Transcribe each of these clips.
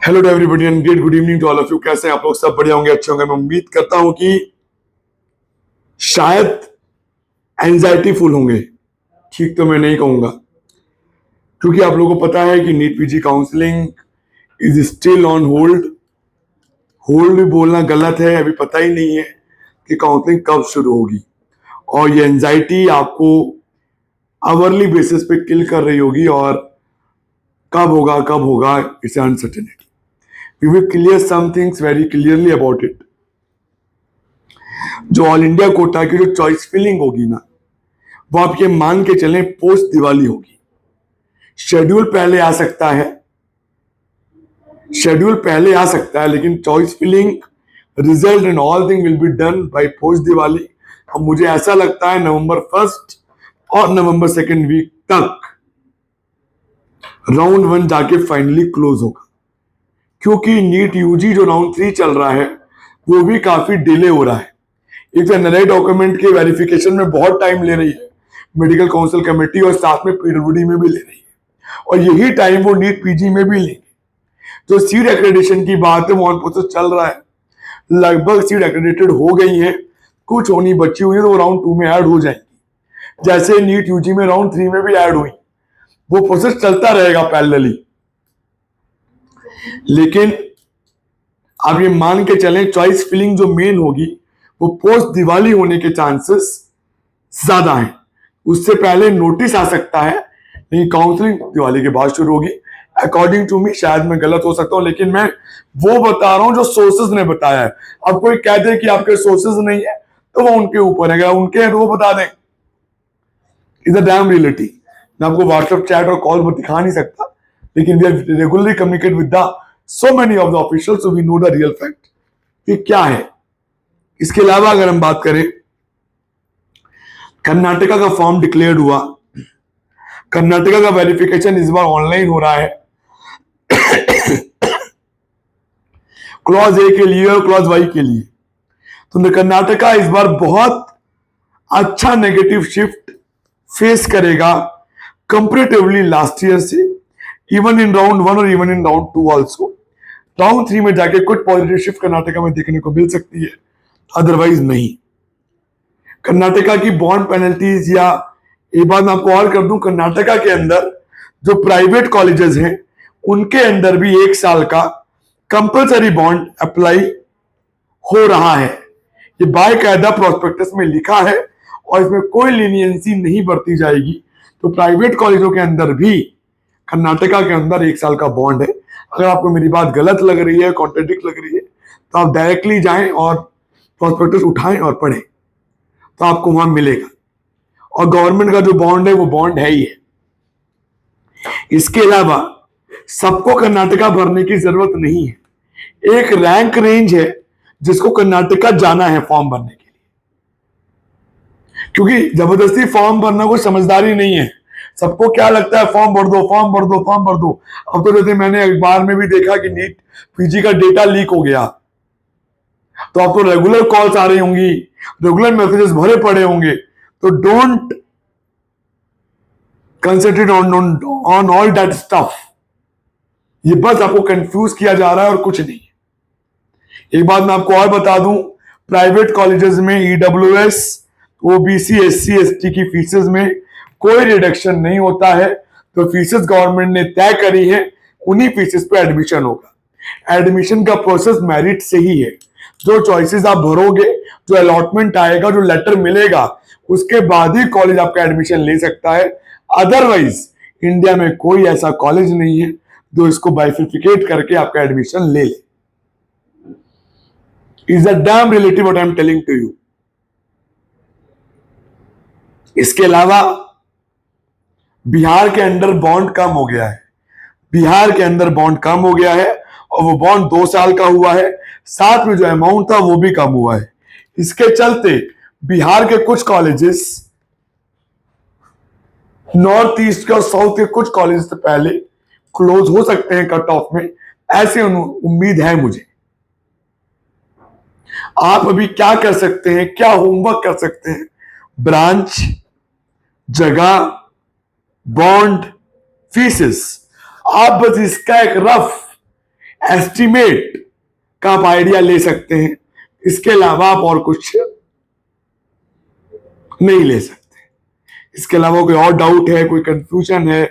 Hello to everybody and great good evening to all of you. कैसे हैं आप लोग? सब बढ़िया होंगे, अच्छे होंगे। मैं उम्मीद करता हूं कि शायद एंजाइटी फुल होंगे। ठीक तो मैं नहीं कहूंगा, क्योंकि आप लोगों को पता है कि NEET PG counselling is still on hold. Hold भी बोलना गलत है, अभी पता ही नहीं है कि काउंसलिंग कब शुरू होगी। और ये एंजाइटी आपको आवरली बेसिस पे किल कर रही होगी। और कब होगा, it's uncertainty. We will clear some things very clearly about it. जो ऑल इंडिया कोटा की जो चॉइस फिलिंग होगी ना, वो आप ये मान के चलें पोस्ट दिवाली होगी। शेड्यूल पहले आ सकता है, लेकिन choice filling, result and all thing will be done by post Diwali. अब मुझे ऐसा लगता है नवंबर 1 और नवंबर 2 वीक तक राउंड 1 जाके फाइनली क्लोज होगा। क्योंकि नीट यूजी जो राउंड 3 चल रहा है वो भी काफी डिले हो रहा है। एक नए डॉक्यूमेंट के वेरिफिकेशन में बहुत टाइम ले रही है मेडिकल काउंसिल कमेटी, और साथ में पीडब्ल्यूडी में भी ले रही है। और यही टाइम वो नीट पीजी में भी लेंगे। जो सीट एक्रेडिटेशन की बात है वो ऑन प्रोसेस चल रहा है। लगभग सीट एक्रेडिटेड हो गई है, कुछ होनी बची हुई है, तो वो राउंड 2 में ऐड हो जाएंगी। जैसे नीट यूजी में राउंड 3 में भी ऐड हुई, वो प्रोसेस चलता रहेगा पैरेलली। लेकिन आप ये मान के चलें चॉइस फिलिंग जो मेन होगी वो पोस्ट दिवाली होने के चांसेस ज्यादा हैं। उससे पहले नोटिस आ सकता है, नहीं काउंसलिंग दिवाली के बाद शुरू होगी अकॉर्डिंग टू मी। शायद मैं गलत हो सकता हूं, लेकिन मैं वो बता रहा हूं जो सोर्सेज ने बताया है। अब कोई कह दे कि आपके सोर्सेज नहीं है तो वो उनके ऊपर है, अगर उनके हैं तो वो बता दें। Is a dam reality. मैं आपको व्हाट्सएप चैट और कॉल पर दिखा नहीं सकता, लेकिन we are regularly communicate with the so many of the officials, so we know the real fact कि क्या है। इसके अलावा अगर हम बात करें, कर्नाटका का फॉर्म डिक्लेयर्ड हुआ। कर्नाटका का वेरिफिकेशन इस बार ऑनलाइन हो रहा है क्लॉज ए के लिए और क्लॉज वाई के लिए। तो कर्नाटका इस बार बहुत अच्छा नेगेटिव शिफ्ट फेस करेगा कंपेरेटिवली लास्ट ईयर से, इवन इन राउंड 1 और even in round 2 also. Round 3 में जाके कुछ पॉजिटिव शिफ्ट कर्नाटका में देखने को मिल सकती है, अदरवाइज नहीं। कर्नाटका की बॉन्ड पेनल्टीज, या एक बात मैं आपको और कर दूं, कर्नाटका के अंदर जो प्राइवेट कॉलेजेस हैं उनके अंदर भी 1 साल का कंपलसरी बॉन्ड अप्लाई हो रहा है। ये बाकायदा प्रोस्पेक्टस में लिखा है और इसमें कोई लीनियंसी नहीं बरती जाएगी। तो प्राइवेट कॉलेजों के अंदर भी कर्नाटका के अंदर 1 साल का बॉन्ड है। अगर आपको मेरी बात गलत लग रही है, कॉन्ट्रडिक्ट लग रही है, तो आप डायरेक्टली जाएं और प्रोस्पेक्टस उठाएं और पढ़ें, तो आपको वहां मिलेगा। और गवर्नमेंट का जो बॉन्ड है वो बॉन्ड है ही है। इसके अलावा सबको कर्नाटका भरने की जरूरत नहीं है। एक रैंक रेंज है जिसको कर्नाटका जाना है फॉर्म भरने के लिए, क्योंकि जबरदस्ती फॉर्म भरना कोई समझदारी नहीं है। सबको क्या लगता है, फॉर्म भर दो, फॉर्म भर दो, फॉर्म भर दो। अब तो जैसे मैंने अखबार में भी देखा कि नीट पीजी का डेटा लीक हो गया, तो अब तो रेगुलर कॉल्स आ रही होंगी, रेगुलर मैसेजेस भरे पड़े होंगे। तो don't concentrate on all that stuff. ये बस आपको कंफ्यूज किया जा रहा है और कुछ नहीं। एक बात मैं आपको और बता दूं, प्राइवेट कॉलेजेस में ईडब्ल्यूएस, ओबीसी, एससी, एसटी की फीसेस में कोई रिडक्शन नहीं होता है। तो फीसेस गवर्नमेंट ने तय करी है, उन्हीं फीसेस पे एडमिशन होगा। एडमिशन का प्रोसेस मेरिट से ही है। जो चॉइसेस आप भरोगे, जो अलॉटमेंट आएगा, जो लेटर मिलेगा, उसके बाद ही कॉलेज आपका एडमिशन ले सकता है। अदरवाइज इंडिया में कोई ऐसा कॉलेज नहीं है जो इसको बाइफिकेट करके आपका एडमिशन ले ले। Is a damn relative what I am telling to you. इसके अलावा बिहार के अंदर बॉन्ड कम हो गया है। बिहार के अंदर बॉन्ड कम हो गया है और वो बॉन्ड 2 साल का हुआ है। साथ में जो अमाउंट था वो भी कम हुआ है। इसके चलते बिहार के कुछ कॉलेजेस, नॉर्थ ईस्ट के और साउथ के कुछ कॉलेज से पहले क्लोज हो सकते हैं कट ऑफ में, ऐसे उम्मीद है मुझे। आप अभी क्या कर सकते हैं, क्या होमवर्क कर सकते हैं, ब्रांच, जगह, बॉन्ड, फीसेस, आप बस इसका एक रफ एस्टिमेट का आप आइडिया ले सकते हैं। इसके अलावा आप और कुछ नहीं ले सकते। इसके अलावा कोई और डाउट है, कोई कंफ्यूजन है,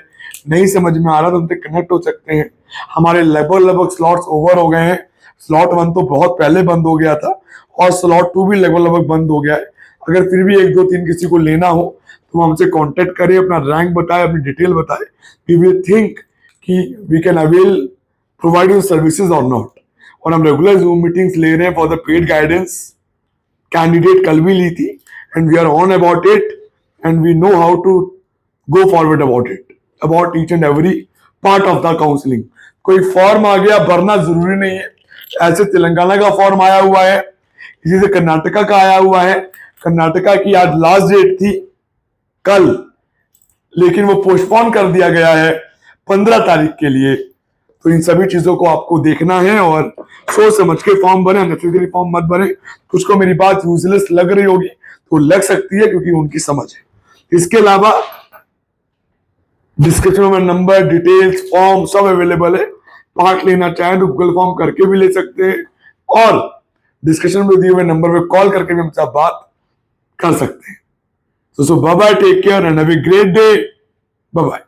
नहीं समझ में आ रहा, तो हमसे कनेक्ट हो सकते हैं। हमारे लगभग स्लॉट्स ओवर हो गए हैं। स्लॉट 1 तो बहुत पहले बंद हो गया था और स्लॉट 2 भी लगभग बंद हो गया है। अगर फिर भी 1 2 3 किसी को लेना हो तो हमसे कांटेक्ट करें, अपना रैंक बताएं, अपनी डिटेल बताएं। वी विल थिंक कि we can avail provide you services और नॉट। और हम रेगुलर जूम मीटिंग्स ले रहे हैं for the paid guidance. Candidate कल भी ली थी and we are on about it and we know how to go forward about it, about each and every part of the counselling. कोई form आ गया भरना जरूरी नहीं है। ऐसे तेलंगाना का फॉर्म आया हुआ है, इसी से कर्नाटका का आया हुआ है। कर्नाटका की आज लास्ट डेट थी कल, लेकिन वो पोस्टपोन कर दिया गया है 15 तारीख के लिए। तो इन सभी चीजों को आपको देखना है और सोच समझ के फॉर्म भरे, नेसेसरी फॉर्म मत भरे। कुछ को मेरी बात यूजलेस लग रही होगी तो लग सकती है, क्योंकि उनकी समझ है। इसके अलावा डिस्क्रिप्शन में नंबर, डिटेल्स, फॉर्म सब अवेलेबल है। पार्ट लेना चाहें तो गूगल फॉर्म करके भी ले सकते हैं और डिस्कशन में दिए हुए नंबर पे कॉल करके भी हमसे बात कर सकते हैं। So bye bye, take care and have a great day. Bye bye.